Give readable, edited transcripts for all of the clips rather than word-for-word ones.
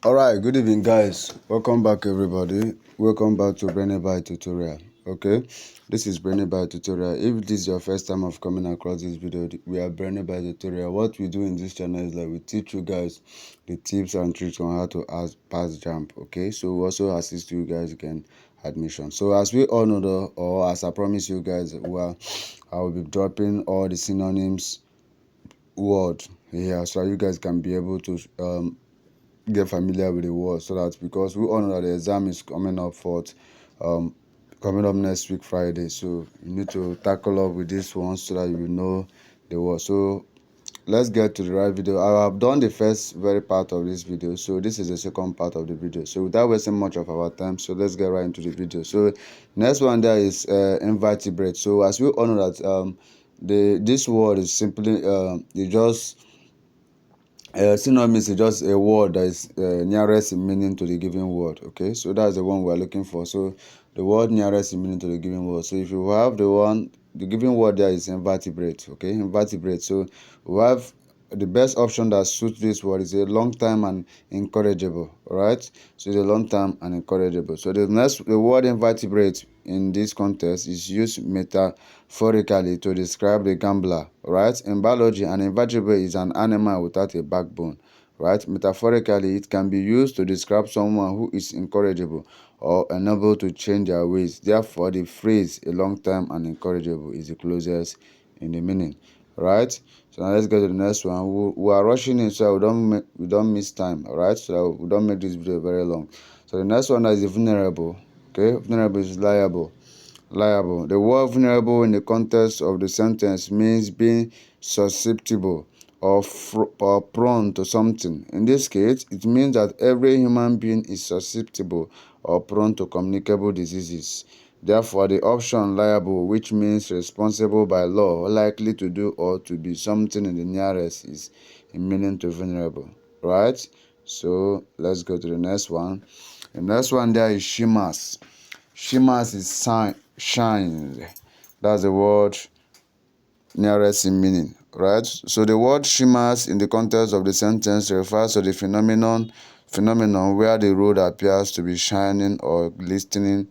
Alright, good evening guys. Welcome back everybody. Welcome back to Brainy by Tutorial. Okay, this is Brainy by Tutorial. If this is your first time of coming across this video, we are Brainy by Tutorial. What we do in this channel is that we teach you guys the tips and tricks on how to pass Jamb. Okay, so we also assist you guys again admission. So as we all know, or as I promise you guys, I will be dropping all the synonyms word here so you guys can be able to get familiar with the word, so that because we all know that the exam is um coming up next week Friday, so you need to tackle up with this one so that you know the word. So let's get to the right video. I have done the first very part of this video, so this is the second part of the video. So without wasting much of our time, so let's get right into the video. So next one there is invertebrate. So as we all know that this word is simply you just synonyms is just a word that is nearest in meaning to the given word. Okay, so that's the one we're looking for. So the word nearest in meaning to the given word. So if you have the given word there is invertebrate. Okay, invertebrate. So we have the best option that suits this word is a long time and incorrigible. All right, so it's a long time and incorrigible. So the word invertebrate in this context is used metaphorically to describe the gambler. Right, in biology, an invertebrate is an animal without a backbone. Right, metaphorically it can be used to describe someone who is incorrigible or unable to change their ways. Therefore the phrase a long time and incorrigible is the closest in the meaning. Right, so now let's go to the next one. We are rushing in so we don't miss time. All right, so that we don't make this video very long. So the next one is vulnerable. Okay, vulnerable is liable. The word vulnerable in the context of the sentence means being susceptible or prone to something. In this case, it means that every human being is susceptible or prone to communicable diseases. Therefore, the option liable, which means responsible by law, likely to do or to be something in the nearest, is in meaning to vulnerable. Right? So let's go to the next one. The next one there is shimmers. Shimmers is shines. That's the word nearest in meaning, right? So the word shimmers in the context of the sentence refers to the phenomenon where the road appears to be shining or glistening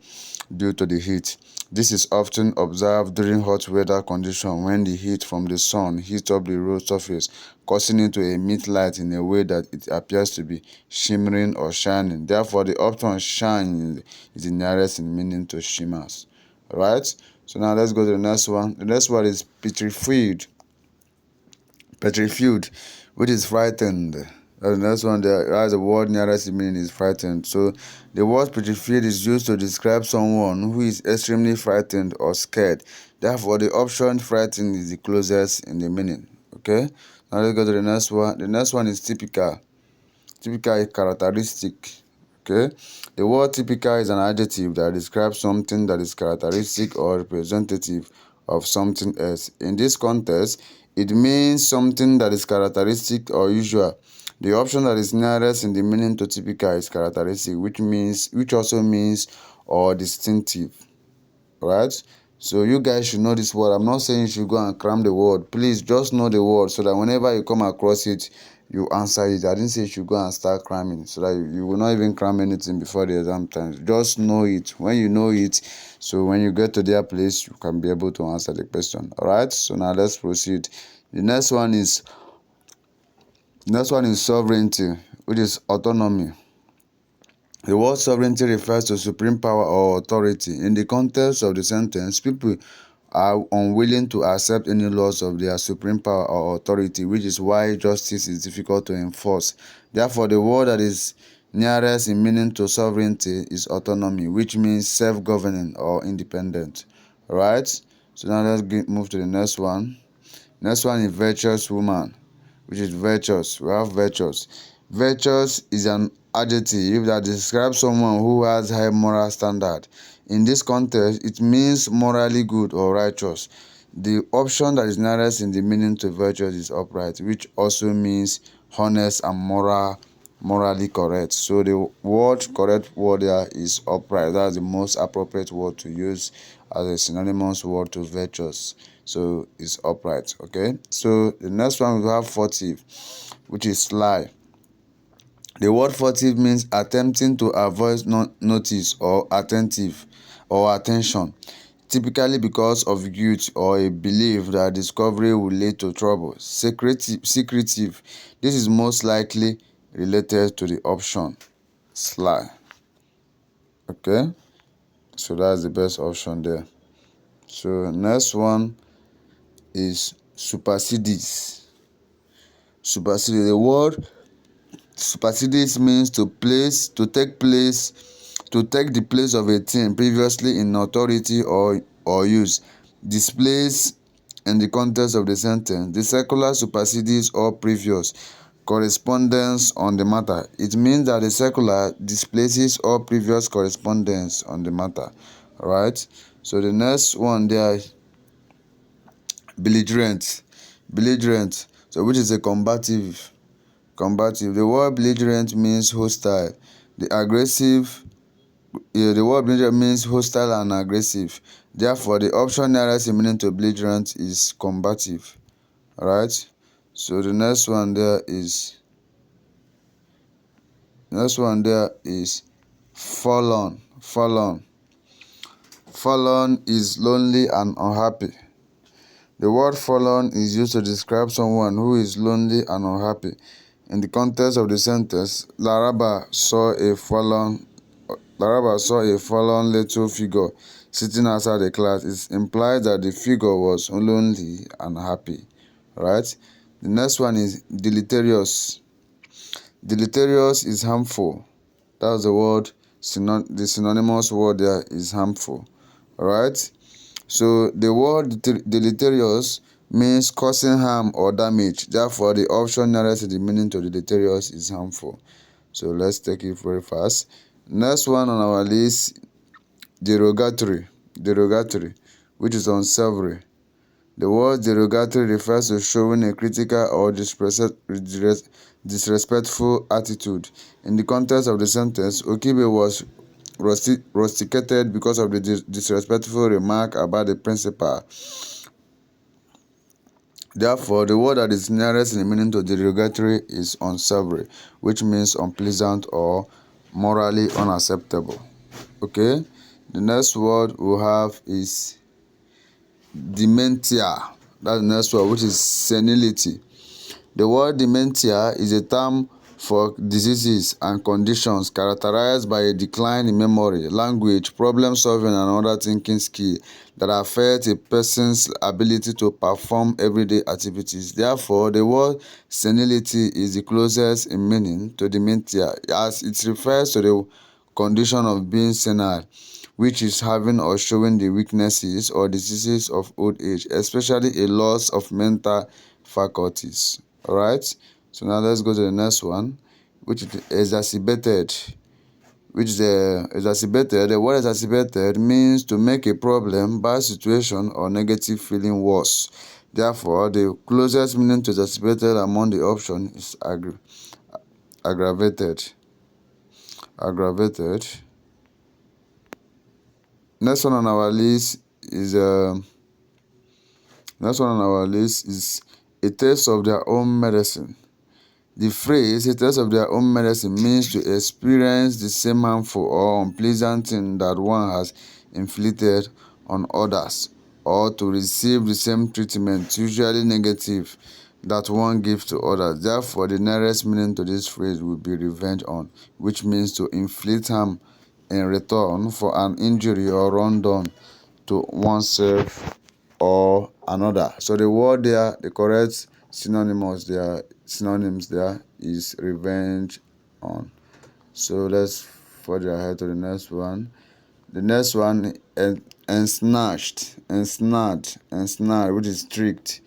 due to the heat. This is often observed during hot weather conditions when the heat from the sun heats up the road surface, causing it to emit light in a way that it appears to be shimmering or shining. Therefore, the option shine is the nearest in meaning to shimmers. Right? So now let's go to the next one. The next one is petrified. Petrified, which is frightened. The next one there has the word nearest meaning is frightened. So the word petrified is used to describe someone who is extremely frightened or scared. Therefore, the option frightened is the closest in the meaning. Okay. Now let's go to the next one. The next one is typical. Typical is characteristic. Okay, the word typical is an adjective that describes something that is characteristic or representative of something else. In this context, it means something that is characteristic or usual. The option that is nearest in the meaning to typical is characteristic, which also means or distinctive. Right? So you guys should know this word. I'm not saying you should go and cram the word. Please just know the word so that whenever you come across it, you answer it. I didn't say you should go and start cramming so that you will not even cram anything before the exam time. Just know it. When you know it, so when you get to their place, you can be able to answer the question. All right. So now let's proceed. The next one is sovereignty, which is autonomy. The word sovereignty refers to supreme power or authority. In the context of the sentence, people are unwilling to accept any loss of their supreme power or authority, which is why justice is difficult to enforce. Therefore, the word that is nearest in meaning to sovereignty is autonomy, which means self-governing or independent. Right? So now let's move to the next one. Next one is virtuous woman, which is virtuous. We have virtuous. Virtuous is an adjective that describes someone who has high moral standard. In this context, it means morally good or righteous. The option that is nearest in the meaning to virtuous is upright, which also means honest and morally correct. So the correct word there is upright. That's the most appropriate word to use as a synonymous word to virtuous. So it's upright. Okay. So the next one we have furtive, which is sly. The word furtive means attempting to avoid notice or attentive or attention, typically because of guilt or a belief that discovery will lead to trouble. Secretive. This is most likely related to the option sly. Okay, so that's the best option there. So next one is supersedes. Supersedes. The word supersedes means to take the place of a thing previously in authority or use. Displays in the context of the sentence. The secular supersedes all previous correspondence on the matter. It means that the secular displaces all previous correspondence on the matter. Alright? So the next one there, belligerent. Belligerent. So which is a combative. The word belligerent means hostile. The word belligerent means hostile and aggressive. Therefore, the option nearest in meaning to belligerent is combative. Alright? So the next one there is forlorn. Forlorn is lonely and unhappy. The word forlorn is used to describe someone who is lonely and unhappy. In the context of the sentence, Laraba saw a forlorn little figure sitting outside the class. It implies that the figure was lonely and happy. Right? The next one is deleterious. Deleterious is harmful. That's the word. The synonymous word there is harmful. Alright? So the word deleterious means causing harm or damage. Therefore, the option nearest to the meaning to deleterious is harmful. So let's take it very fast. Next one on our list, derogatory, which is unsavory. The word derogatory refers to showing a critical or disrespectful attitude. In the context of the sentence, Okibe was rusticated because of the disrespectful remark about the principal. Therefore, the word that is nearest in the meaning to derogatory is unsavory, which means unpleasant or morally unacceptable. Okay, the next word we have is dementia. That's the next word, which is senility. The word dementia is a term for diseases and conditions characterized by a decline in memory, language, problem solving, and other thinking skills that affect a person's ability to perform everyday activities. Therefore, the word senility is the closest in meaning to dementia, as it refers to the condition of being senile, which is having or showing the weaknesses or diseases of old age, especially a loss of mental faculties. Alright, so now let's go to the next one, which is exacerbated. The word exacerbated means to make a problem, bad situation, or negative feeling worse. Therefore, the closest meaning to exacerbated among the options is aggravated. Next one on our list is a taste of their own medicine. The phrase "a taste of their own medicine" means to experience the same harmful or unpleasant thing that one has inflicted on others, or to receive the same treatment, usually negative, that one gives to others. Therefore, the nearest meaning to this phrase would be revenge on, which means to inflict harm in return for an injury or wrong done to oneself or another. So the word there, the correct synonyms there is revenge on. So let's further ahead to the next one. The next one, ensnared, which is tricked.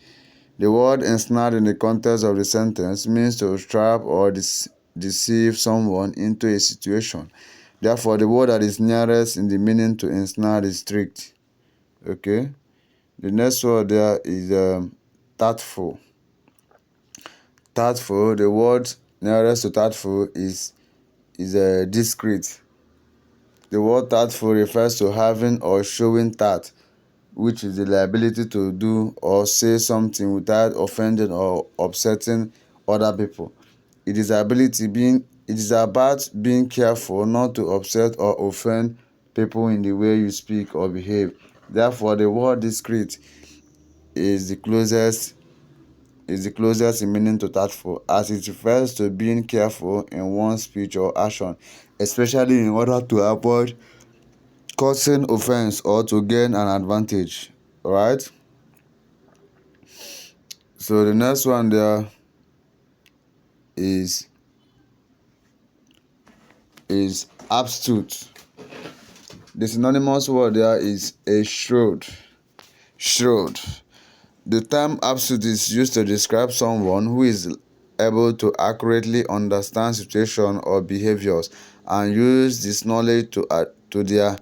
The word ensnared in the context of the sentence means to trap or deceive someone into a situation. Therefore, the word that is nearest in the meaning to ensnared is tricked. Okay. The next word there is tactful. The word nearest to tactful is discreet. The word tactful refers to having or showing tact, which is the ability to do or say something without offending or upsetting other people. It is the ability being It is about being careful not to upset or offend people in the way you speak or behave. Therefore, the word discreet is the closest in meaning to tactful, as it refers to being careful in one's speech or action, especially in order to avoid causing offense or to gain an advantage. Alright? So the next one there is absolute. The synonymous word there is a shrewd. Shrewd. The term absolute is used to describe someone who is able to accurately understand situations or behaviors and use this knowledge to their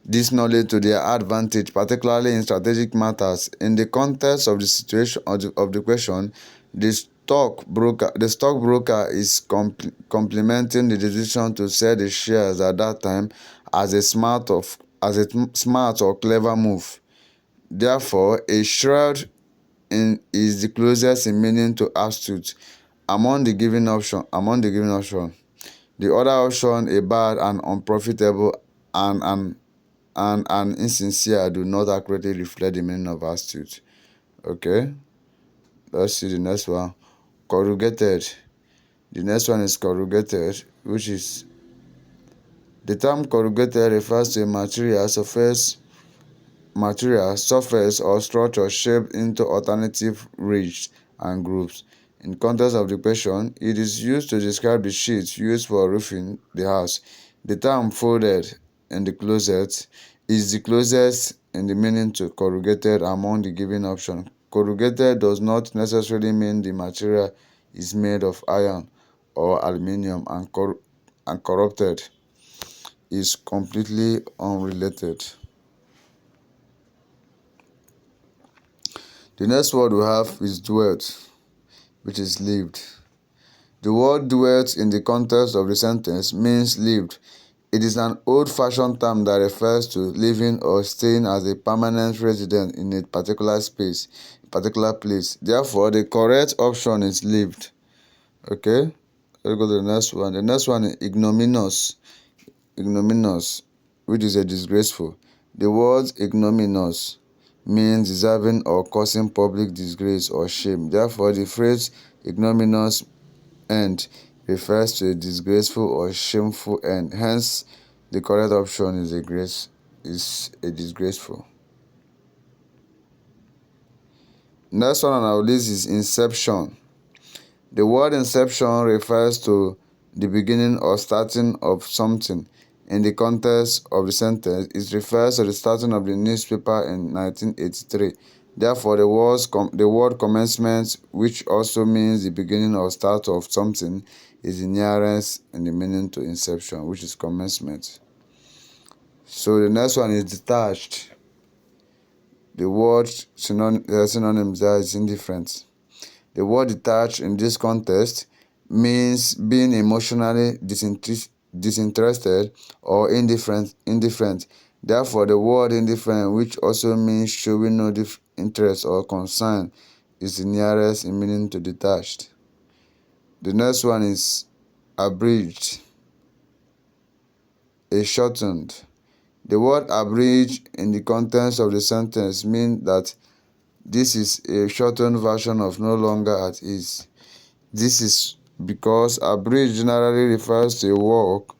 advantage, particularly in strategic matters. In the context of the situation of the question, the stockbroker is complementing the decision to sell the shares at that time as a smart or clever move. Therefore, a shrewd is the closest in meaning to astute among the given option. The other option, a bad and unprofitable and insincere, do not accurately reflect the meaning of astute. Okay, let's see the next one. Corrugated. The next one is corrugated, which is the term corrugated refers to a material, surface, or structure shaped into alternative ridges and grooves. In context of the question, it is used to describe the sheets used for roofing the house. The term folded in the closet is the closest in the meaning to corrugated among the given options. Corrugated does not necessarily mean the material is made of iron or aluminium, and corrupted is completely unrelated. The next word we have is dwelt, which is lived. The word dwelt in the context of the sentence means lived. It is an old-fashioned term that refers to living or staying as a permanent resident in a particular place. Therefore, the correct option is lived. Okay, let's go to the next one. The next one is ignominious. Ignominious, which is a disgraceful. The word ignominious means deserving or causing public disgrace or shame. Therefore, the phrase ignominious end refers to a disgraceful or shameful end. Hence, the correct option is a disgraceful. Next one on our list is inception. The word inception refers to the beginning or starting of something. In the context of the sentence, it refers to the starting of the newspaper in 1983. Therefore, the word commencement, which also means the beginning or start of something, is the nearest in the meaning to inception, which is commencement. So the next one is detached. The word synonyms there is indifferent. The word detached in this context means being emotionally disinterested or indifferent. Therefore, the word indifferent, which also means showing no interest or concern, is the nearest in meaning to detached. The next one is abridged, a shortened. The word abridged in the context of the sentence means that this is a shortened version of no longer at ease. This is because abridged generally refers to a work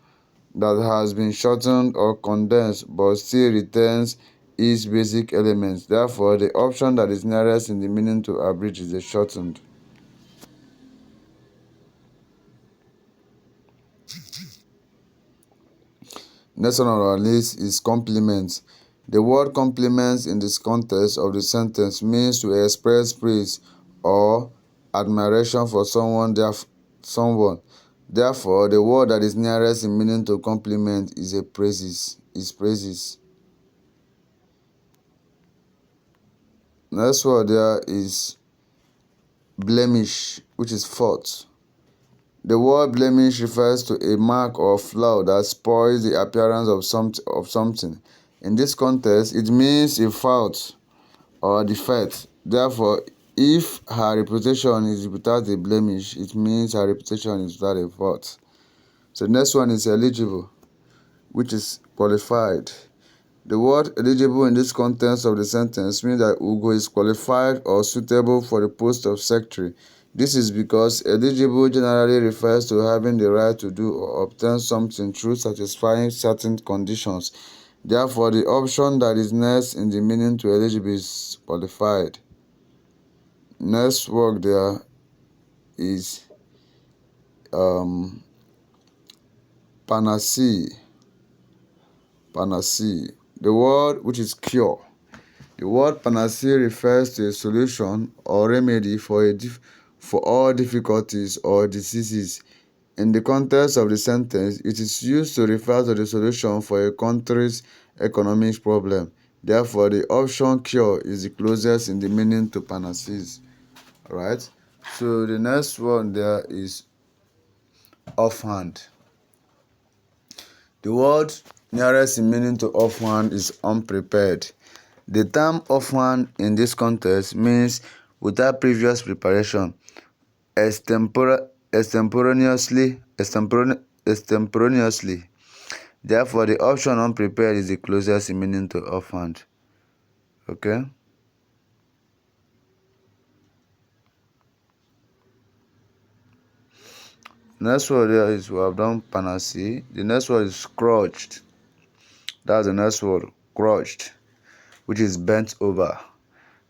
that has been shortened or condensed but still retains its basic elements. Therefore, the option that is nearest in the meaning to abridged is a shortened. Next one on our list is compliments. The word compliments in this context of the sentence means to express praise or admiration for someone. Therefore, the word that is nearest in meaning to compliment is praises. Next word there is blemish, which is fault. The word blemish refers to a mark or flaw that spoils the appearance of something. In this context, it means a fault or a defect. Therefore, if her reputation is without a blemish, it means her reputation is without a fault. So the next one is eligible, which is qualified. The word eligible in this context of the sentence means that Ugo is qualified or suitable for the post of secretary. This is because eligible generally refers to having the right to do or obtain something through satisfying certain conditions. Therefore, the option that is next in the meaning to eligible is qualified. Next word there is panacea. Panacea. The word which is cure. The word panacea refers to a solution or remedy for all difficulties or diseases. In the context of the sentence, it is used to refer to the solution for a country's economic problem. Therefore, the option cure is the closest in the meaning to panacea. Alright? So the next one there is offhand. The word nearest in meaning to offhand is unprepared. The term offhand in this context means without previous preparation, extemporaneously. Therefore, the option unprepared is the closest in meaning to offhand. Okay? Next word there is, we have done panacea. The next word is crouched. That's the next word, crouched, which is bent over.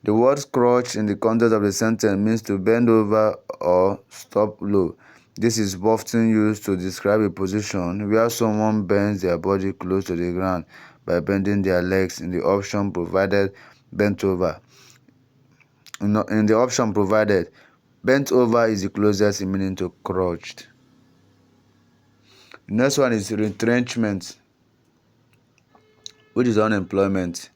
The word crouch in the context of the sentence means to bend over or stop low. This is often used to describe a position where someone bends their body close to the ground by bending their legs in the option provided bent over. In the option provided, bent over is the closest in meaning to crouched. The next one is retrenchment, which is unemployment.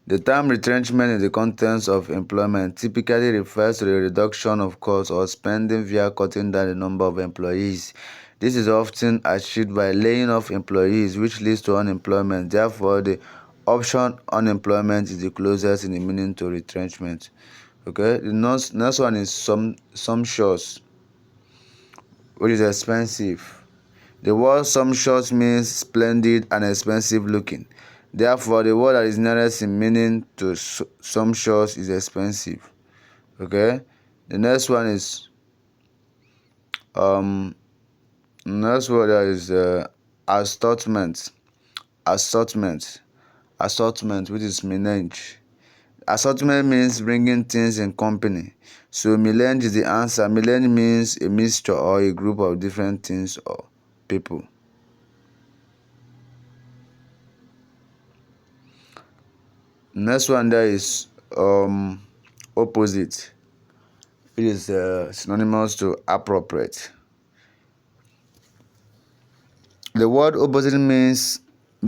The term retrenchment in the context of employment typically refers to the reduction of costs or spending via cutting down the number of employees. This is often achieved by laying off employees, which leads to unemployment. Therefore, the option unemployment is the closest in the meaning to retrenchment. Okay, the next one is sumptuous, which is expensive. The word sumptuous means splendid and expensive looking. Therefore, the word that is nearest in meaning to sumptuous is expensive. Okay? The next one is next word that is assortment. Assortment, which is melange. Assortment means bringing things in company. So melange is the answer. Melange means a mixture or a group of different things or people. Next one there is opposite. It is synonymous to appropriate. The word opposite means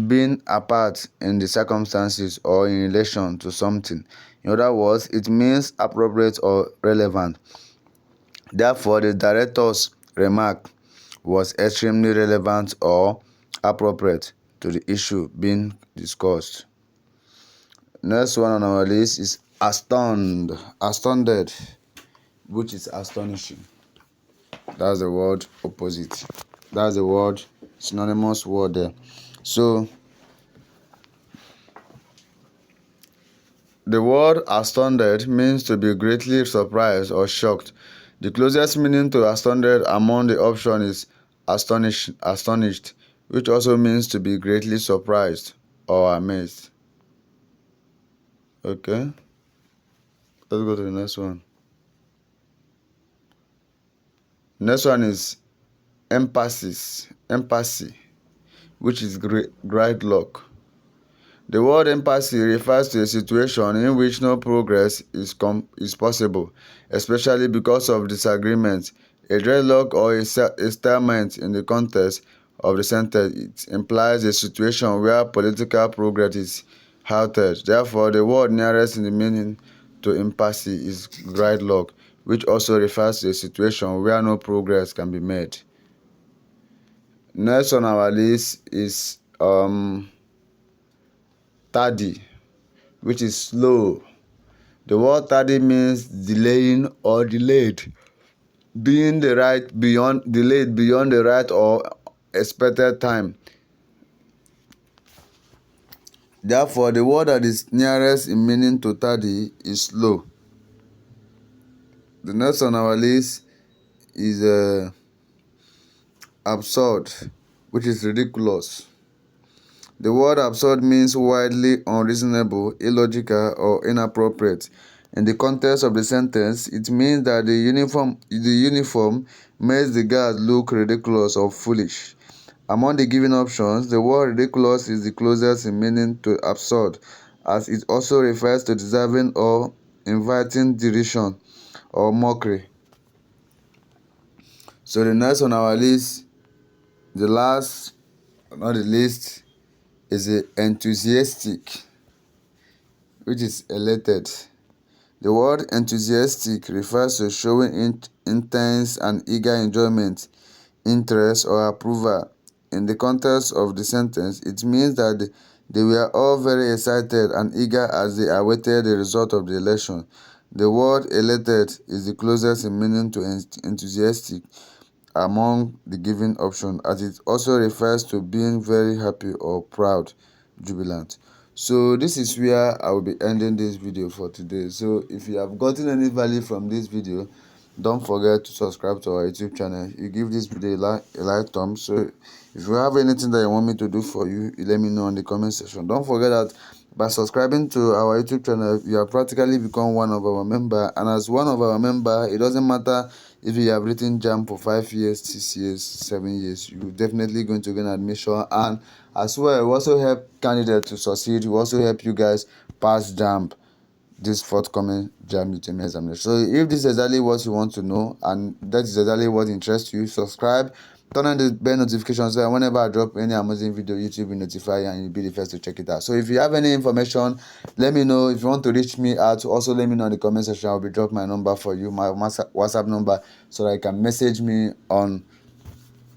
being apart in the circumstances or in relation to something. In other words, it means appropriate or relevant. Therefore, the director's remark was extremely relevant or appropriate to the issue being discussed. Next one on our list is astounded, which is astonishing. That's the word opposite. That's the word synonymous word there. So the word astounded means to be greatly surprised or shocked. The closest meaning to astounded among the option is astonished, which also means to be greatly surprised or amazed. Okay, let's go to the next one. Next one is empathy, which is gridlock. The word empathy refers to a situation in which no progress is possible, especially because of disagreement. A dreadlock or a stalemate in the context of the sentence, it implies a situation where political progress is halted. Therefore, the word nearest in the meaning to empathy is gridlock, which also refers to a situation where no progress can be made. Next on our list is tardy, which is slow. The word tardy means delaying or delayed, delayed beyond the right or expected time. Therefore, the word that is nearest in meaning to tardy is slow. The next on our list is absurd, which is ridiculous. The word absurd means wildly unreasonable, illogical, or inappropriate. In the context of the sentence, it means that the uniform makes the guard look ridiculous or foolish. Among the given options, the word ridiculous is the closest in meaning to absurd, as it also refers to deserving or inviting derision or mockery. So the next on our list, the last, not the least, is enthusiastic, which is elated. The word enthusiastic refers to showing intense and eager enjoyment, interest, or approval. In the context of the sentence, it means that they were all very excited and eager as they awaited the result of the election. The word elated is the closest in meaning to enthusiastic among the given options, as it also refers to being very happy or proud, jubilant. So this is where I will be ending this video for today. So if you have gotten any value from this video, don't forget to subscribe to our YouTube channel. You give this video a like thumb. So if you have anything that you want me to do for you, you let me know in the comment section. Don't forget that by subscribing to our YouTube channel, you have practically become one of our member. And as one of our member, it doesn't matter if you have written Jamb for 5 years, 6 years, 7 years, you're definitely going to gain admission. And as well, we also help candidates to succeed. We also help you guys pass Jamb, this forthcoming Jamb UTME examination. So if this is exactly what you want to know and that is exactly what interests you, subscribe, turn on the bell notification so that whenever I drop any amazing video, YouTube will notify you and you'll be the first to check it out. So if you have any information, let me know. If you want to reach me out, also let me know in the comment section. I'll be dropping my number for you, my WhatsApp number, so that you can message me on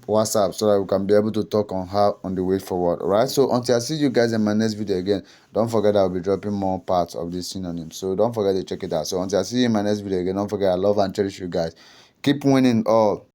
WhatsApp so that we can be able to talk on how on the way forward. Alright, so until I see you guys in my next video again, don't forget I'll be dropping more parts of this synonym, so don't forget to check it out. So until I see you in my next video again, don't forget I love and cherish you guys. Keep winning all.